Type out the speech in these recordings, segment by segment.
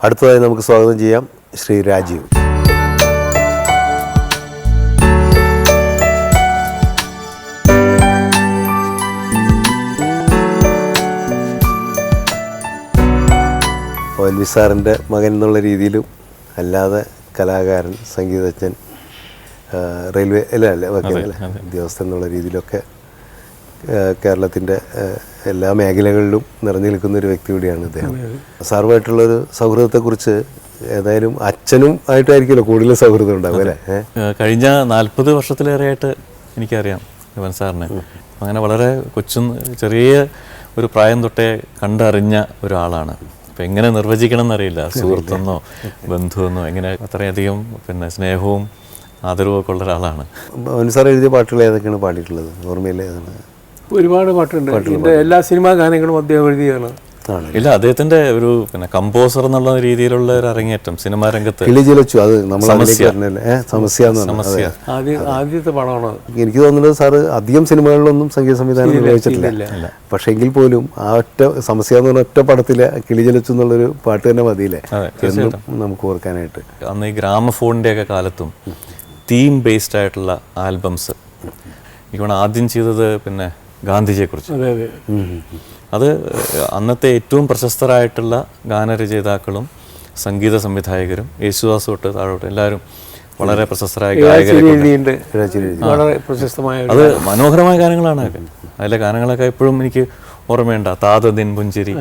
അടുത്തതായി നമുക്ക് സ്വാഗതം ചെയ്യാം ശ്രീ രാജീവ്. ONV സാറിൻ്റെ മകൻ എന്നുള്ള രീതിയിലും അല്ലാതെ കലാകാരൻ, സംഗീതജ്ഞൻ, റെയിൽവേ ഉദ്യോഗസ്ഥൻ എന്നുള്ള രീതിയിലൊക്കെ കേരളത്തിൻ്റെ എല്ലാ മേഖലകളിലും നിറഞ്ഞു നിൽക്കുന്ന ഒരു വ്യക്തി കൂടിയാണ് ഇദ്ദേഹം. സാറുമായിട്ടുള്ളൊരു സൗഹൃദത്തെക്കുറിച്ച് ഏതായാലും അച്ഛനും ആയിട്ടായിരിക്കുമല്ലോ കൂടുതൽ സൗഹൃദം ഉണ്ടാവും അല്ലേ? കഴിഞ്ഞ 40 വർഷത്തിലേറെയായിട്ട് എനിക്കറിയാം യുവൻ സാറിനെ. അങ്ങനെ വളരെ ചെറിയ ഒരു പ്രായം തൊട്ടേ കണ്ടറിഞ്ഞ ഒരാളാണ്. അപ്പം എങ്ങനെ നിർവചിക്കണം എന്നറിയില്ല, സുഹൃത്തെന്നോ ബന്ധുവെന്നോ, എങ്ങനെ അത്രയധികം സ്നേഹവും ആദരവും ഒക്കെ ഉള്ള ഒരാളാണ്. സാർ എഴുതിയ പാട്ടുകൾ ഏതൊക്കെയാണ് പാടിയിട്ടുള്ളത്? ഓർമ്മയില്ലേ? ഒരുപാട് പാട്ടുണ്ട്. എല്ലാ സിനിമാ ഗാനങ്ങളും അദ്ദേഹം എഴുതിയാണ്. ഇല്ല, അദ്ദേഹത്തിന്റെ ഒരു കമ്പോസർ എന്നുള്ള രീതിയിലുള്ള ഒരു അരങ്ങേറ്റം സിനിമാ രംഗത്ത്. ആദ്യത്തെ പടമാണ്. എനിക്ക് തോന്നുന്നത് സാറ് അധികം സിനിമകളിലൊന്നും സംഗീത സംവിധാനം നിർവഹിച്ചിട്ടില്ല. പക്ഷെ എങ്കിൽ പോലും ആ ഒറ്റ സമസ്യ എന്ന് പറഞ്ഞ ഒറ്റ പടത്തിലെ കിളിജലച്ചു എന്നുള്ളൊരു പാട്ട് തന്നെ മതിയില്ലേ എന്നും നമുക്ക് ഓർക്കാനായിട്ട്. അന്ന് ഈ ഗ്രാമഫോണിന്റെ ഒക്കെ കാലത്തും തീം ബേസ്ഡ് ആയിട്ടുള്ള ആൽബംസ് എനിക്ക് ആദ്യം ചെയ്തത് ഗാന്ധിജിയെക്കുറിച്ച്. അത് അന്നത്തെ ഏറ്റവും പ്രശസ്തരായിട്ടുള്ള ഗാനരചയിതാക്കളും സംഗീത സംവിധായകരും യേശുദാസ് തൊട്ട് താഴോട്ട് എല്ലാവരും വളരെ പ്രശസ്തരായ ഗായകരെ. അത് മനോഹരമായ ഗാനങ്ങളാണ്. അതിലെ ഗാനങ്ങളൊക്കെ എപ്പോഴും എനിക്ക് ഓർമ്മയുണ്ട്. താതദിൻ പുഞ്ചിരി,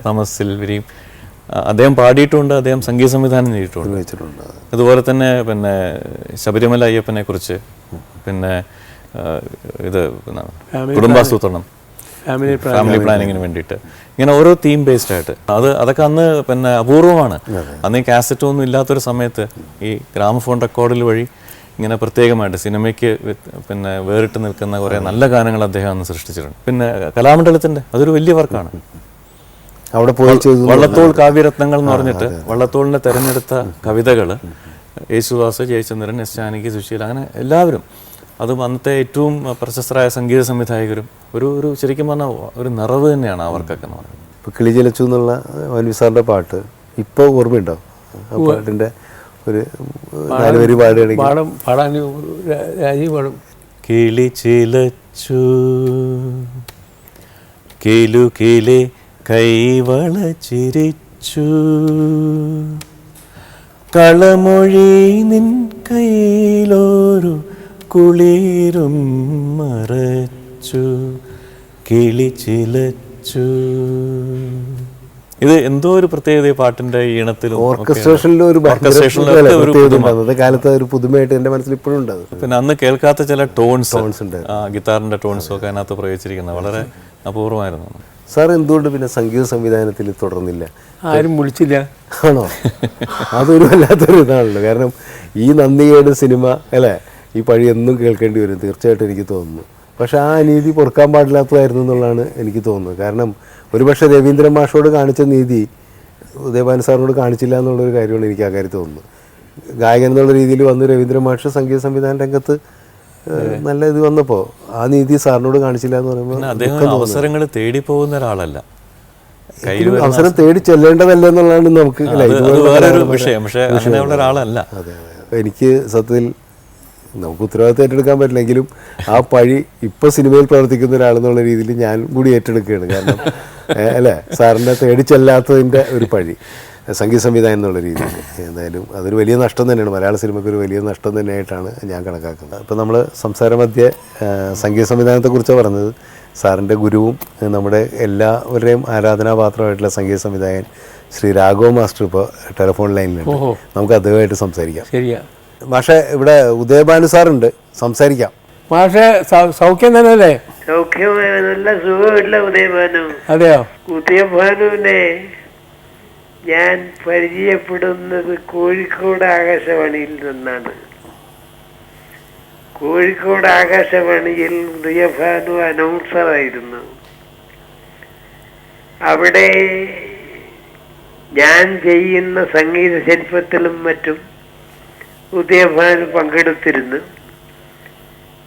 തമസിൽ വിരിയും അദ്ദേഹം പാടിയിട്ടുണ്ട്. അദ്ദേഹം സംഗീത സംവിധാനം ചെയ്തിട്ടുണ്ട്. അതുപോലെ തന്നെ ശബരിമല അയ്യപ്പനെ കുറിച്ച്, ഇത് കുടുംബാസൂത്രണം, ഫാമിലി പ്ലാനിങ്ങിന് വേണ്ടിയിട്ട്, ഇങ്ങനെ ഓരോ തീം ബേസ്ഡ് ആയിട്ട് അതൊക്കെ അന്ന് അപൂർവമാണ്. അന്ന് ഈ കാസറ്റൊന്നും ഇല്ലാത്തൊരു സമയത്ത് ഈ ഗ്രാമഫോൺ റെക്കോർഡിൽ വഴി ഇങ്ങനെ പ്രത്യേകമായിട്ട് സിനിമയ്ക്ക് വേറിട്ട് നിൽക്കുന്ന കുറേ നല്ല ഗാനങ്ങൾ അദ്ദേഹം അന്ന് സൃഷ്ടിച്ചിട്ടുണ്ട്. കലാമണ്ഡലത്തിൻ്റെ അതൊരു വലിയ വർക്കാണ്. അവിടെ പോയി വള്ളത്തോൾ കാവ്യരത്നങ്ങൾ എന്ന് പറഞ്ഞിട്ട് വള്ളത്തോളിനെ തെരഞ്ഞെടുത്ത കവിതകൾ യേശുദാസ്, ജയചന്ദ്രൻ, എസ് ജാനകി, സുശീല, അങ്ങനെ എല്ലാവരും, അതും അന്നത്തെ ഏറ്റവും പ്രശസ്തരായ സംഗീത സംവിധായകരും. ഒരു ശരിക്കും പറഞ്ഞാൽ ഒരു നിറവ് തന്നെയാണ് അവർക്കൊക്കെ എന്ന് പറയുന്നത്. ഇപ്പോൾ കിളിജലച്ചു എന്നുള്ള ONV സാറിൻ്റെ പാട്ട് ഇപ്പോൾ ഓർമ്മയുണ്ടോ? ആ പാട്ടിൻ്റെ ഒരു 4 വരി പാടുകയാണെങ്കിൽ. കിളിച്ചിലച്ചു കിലുകിലെ കൈവള ചിരിച്ചു, കളമൊഴി നിൻ കൈയിലൊരു കുളിരും മറച്ചു, കിളിച്ചിലച്ചു. ഇത് എന്തോ ഒരു പ്രത്യേകത പാട്ടിന്റെ ഈണത്തിലും കാലത്ത് ഒരു പുതുമയായിട്ട് എൻ്റെ മനസ്സിൽ ഇപ്പോഴും ഉണ്ട്. അന്ന് കേൾക്കാത്ത ചില ടോൺസ് ഉണ്ട്, ഗിത്താറിന്റെ ടോൺസും ഒക്കെ അതിനകത്ത് പ്രയോഗിച്ചിരിക്കുന്നത് വളരെ അപൂർവമായിരുന്നു. സാർ എന്തുകൊണ്ട് സംഗീത സംവിധാനത്തിൽ തുടർന്നില്ല? ആരും വിളിച്ചില്ല. ആണോ? അതൊരു വല്ലാത്തൊരു ഇതാണല്ലോ. കാരണം ഈ നന്ദികേട് സിനിമ അല്ലേ, ഈ പഴി എന്നും കേൾക്കേണ്ടി വരും തീർച്ചയായിട്ടും എനിക്ക് തോന്നുന്നു. പക്ഷെ ആ നീതി പൊറുക്കാൻ പാടില്ലാത്തതായിരുന്നു എന്നുള്ളതാണ് എനിക്ക് തോന്നുന്നത്. കാരണം ഒരുപക്ഷെ രവീന്ദ്രൻ മാഷോട് കാണിച്ച നീതി ഉദയഭാനു സാറിനോട് കാണിച്ചില്ല എന്നുള്ളൊരു കാര്യമാണ് എനിക്ക് ആ കാര്യം തോന്നുന്നത്. ഗായകൻ എന്നുള്ള രീതിയിൽ വന്ന് രവീന്ദ്രൻ മാഷ് സംഗീത സംവിധാന രംഗത്ത് നല്ല ഇത് വന്നപ്പോൾ ആ നീതി സാറിനോട് കാണിച്ചില്ല എന്ന് പറയുമ്പോൾ അവസരങ്ങൾ തേടി പോകുന്ന ഒരാളല്ല, അവസരം തേടി ചെല്ലേണ്ടതല്ല എന്നുള്ളതാണ് നമുക്ക് വിഷയം. പക്ഷേ അങ്ങനെയുള്ള ഒരാളല്ല. അതെ, എനിക്ക് സത്യത്തിൽ നമുക്ക് ഉത്തരവാദിത്തം ഏറ്റെടുക്കാൻ പറ്റില്ലെങ്കിലും ആ പഴി ഇപ്പോൾ സിനിമയിൽ പ്രവർത്തിക്കുന്ന ഒരാളെന്നുള്ള രീതിയിൽ ഞാൻ കൂടി ഏറ്റെടുക്കുകയാണ്. കാരണം അല്ലേ, സാറിൻ്റെ തേടി ചെല്ലാത്തതിൻ്റെ ഒരു പഴി സംഗീത സംവിധാനം എന്നുള്ള രീതിയിൽ. എന്തായാലും അതൊരു വലിയ നഷ്ടം തന്നെയാണ്, മലയാള സിനിമയ്ക്ക് ഒരു വലിയ നഷ്ടം തന്നെയായിട്ടാണ് ഞാൻ കണക്കാക്കുന്നത്. ഇപ്പോൾ നമ്മൾ സംസാരമധ്യേ സംഗീത സംവിധാനത്തെക്കുറിച്ചാണ് പറഞ്ഞത്. സാറിൻ്റെ ഗുരുവും നമ്മുടെ എല്ലാവരുടെയും ആരാധനാപാത്രമായിട്ടുള്ള സംഗീത സംവിധായകൻ ശ്രീ രാഘവ മാസ്റ്റർ ഇപ്പോൾ ടെലിഫോൺ ലൈനിലുണ്ട്. നമുക്ക് അദ്ദേഹമായിട്ട് സംസാരിക്കാം. ശരിയാ മാഷെ, ഇവിടെ ഉദയഭാനു സാറുണ്ട്, സംസാരിക്കാം. മാഷെ സൗഖ്യം തന്നെയല്ലേ? സൗഖ്യമായ നല്ല സുഖമില്ല ഉദയഭാനു. അതെയോ? ഉദയഭാനുവിനെ ഞാൻ പരിചയപ്പെടുന്നത് കോഴിക്കോട് ആകാശവാണിയിൽ നിന്നാണ്. കോഴിക്കോട് ആകാശവാണിയിൽ ഉദയഭാനു അനൗൺസറായിരുന്നു. അവിടെ ഞാൻ ചെയ്യുന്ന സംഗീത ശില്പത്തിലും മറ്റും ഉദയഭാനു പങ്കെടുത്തിരുന്നു.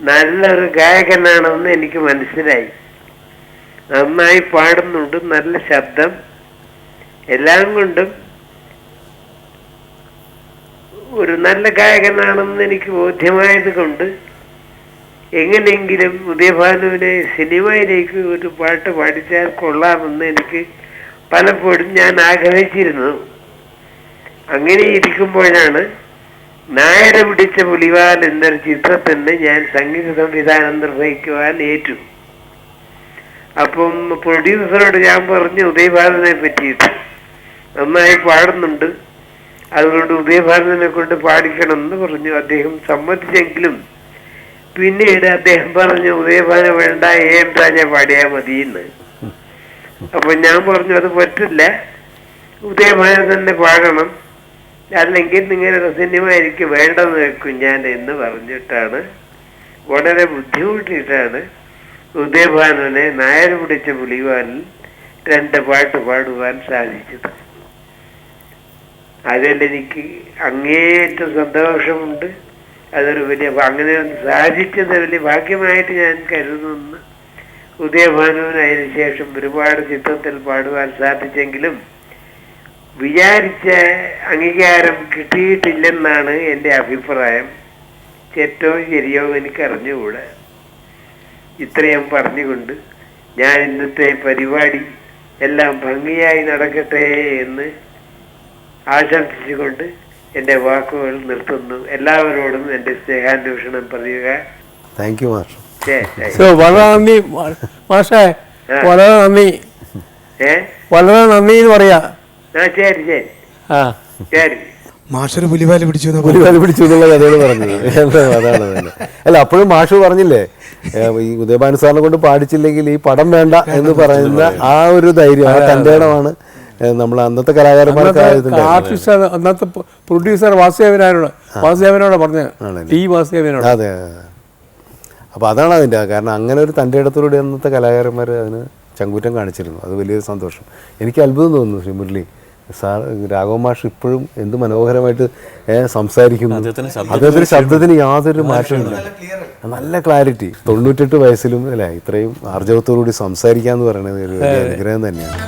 നല്ലൊരു ഗായകനാണെന്ന് എനിക്ക് മനസ്സിലായി. നന്നായി പാടുന്നുണ്ട്, നല്ല ശബ്ദം, എല്ലാം കൊണ്ടും ഒരു നല്ല ഗായകനാണെന്ന് എനിക്ക് ബോധ്യമായത് കൊണ്ട് എങ്ങനെയെങ്കിലും ഉദയഭാനുവിനെ സിനിമയിലേക്ക് ഒരു പാട്ട് പാടിച്ചാൽ കൊള്ളാമെന്ന് എനിക്ക് പലപ്പോഴും ഞാൻ ആഗ്രഹിച്ചിരുന്നു. അങ്ങനെ ഇരിക്കുമ്പോഴാണ് നായര പിടിച്ച പുലിവാൽ എന്നൊരു ചിത്രത്തിന് ഞാൻ സംഗീത സംവിധാനം നിർവഹിക്കുവാൻ ഏറ്റു. അപ്പം പ്രൊഡ്യൂസറോട് ഞാൻ പറഞ്ഞു ഉദയഭാനുവിനെ പറ്റിയിട്ട് നന്നായി പാടുന്നുണ്ട്, അതുകൊണ്ട് ഉദയഭാനുവിനെ കൊണ്ട് പാടിക്കണം എന്ന് പറഞ്ഞു. അദ്ദേഹം സമ്മതിച്ചെങ്കിലും പിന്നീട് അദ്ദേഹം പറഞ്ഞു ഉദയഭാന വേണ്ട, ഞാൻ പാടിയാൽ മതിയെന്ന്. അപ്പൊ ഞാൻ പറഞ്ഞു അത് പറ്റില്ല, ഉദയഭാന തന്നെ പാടണം, അല്ലെങ്കിൽ നിങ്ങളുടെ സിനിമ എനിക്ക് വേണ്ടെന്ന് വെക്കും ഞാൻ എന്ന് പറഞ്ഞിട്ടാണ് വളരെ ബുദ്ധിമുട്ടിയിട്ടാണ് ഉദയഭാനുവിനെ നായർ പിടിച്ച പുലിവാലിൽ 2 പാട്ട് പാടുവാൻ സാധിച്ചത്. അതിലെനിക്ക് അങ്ങേയറ്റം സന്തോഷമുണ്ട്. അതൊരു വലിയ അങ്ങനെ സാധിച്ചത് വലിയ ഭാഗ്യമായിട്ട് ഞാൻ കരുതുന്നു. ഉദയഭാനുവിന് അതിന് ശേഷം ഒരുപാട് ചിത്രത്തിൽ പാടുവാൻ സാധിച്ചെങ്കിലും വിചാരിച്ച അംഗീകാരം കിട്ടിയിട്ടില്ലെന്നാണ് എൻ്റെ അഭിപ്രായം. തെറ്റോ ശരിയോ എനിക്കറിഞ്ഞുകൂടാ. ഇത്രയും പറഞ്ഞുകൊണ്ട് ഞാൻ ഇന്നത്തെ പരിപാടി എല്ലാം ഭംഗിയായി നടക്കട്ടെ എന്ന് ആശംസിച്ചുകൊണ്ട് എൻ്റെ വാക്കുകൾ നിർത്തുന്നു. എല്ലാവരോടും എൻ്റെ സ്നേഹാന്വേഷണം പറയുക. താങ്ക് യു മാഷ്. വളരെ നന്ദി മാഷേ, വളരെ നന്ദി, വളരെ നന്ദി എന്ന് പറയാ. ശരി ശരി ശരി. മാഷൊരു പുലിവാല് പിടിച്ചു പുലിവാല് പിടിച്ചു എന്നുള്ള കഥകൾ പറഞ്ഞത് അതാണ് തന്നെ. അല്ല, അപ്പോഴും മാഷ് പറഞ്ഞില്ലേ, ഈ ഉദയഭാനു സാറിനെ കൊണ്ട് പാടിച്ചില്ലെങ്കിൽ ഈ പടം വേണ്ട എന്ന് പറയുന്ന ആ ഒരു ധൈര്യം, ആ തൻ്റെ ഇടമാണ് നമ്മൾ അന്നത്തെ കലാകാരന്മാർക്ക് ആർട്ടിസ്റ്റ്. അന്നത്തെ പ്രൊഡ്യൂസർ വാസുദേവനോട് പറഞ്ഞ വാസുദേവനോട്. അതെ. അപ്പോൾ അതാണ് അതിൻ്റെ കാരണം. അങ്ങനെ ഒരു തൻ്റെ ഇടത്തോടെ അന്നത്തെ കലാകാരന്മാർ അതിന് ചങ്കൂറ്റം കാണിച്ചിരുന്നു. അത് വലിയൊരു സന്തോഷം. എനിക്ക് അത്ഭുതം തോന്നുന്നു ശ്രീ മുരളി സാർ, രാഘവ മാഷ് ഇപ്പോഴും എന്ത് മനോഹരമായിട്ട് സംസാരിക്കുന്നു. അദ്ദേഹത്തിൻ്റെ ശബ്ദത്തിന് യാതൊരു മാറ്റമില്ല, നല്ല ക്ലാരിറ്റി. 98 വയസ്സിലും അല്ലേ ഇത്രയും ആർജവത്തോടുകൂടി സംസാരിക്കുക എന്ന് പറയുന്നത് ഒരു അനുഗ്രഹം തന്നെയാണ്.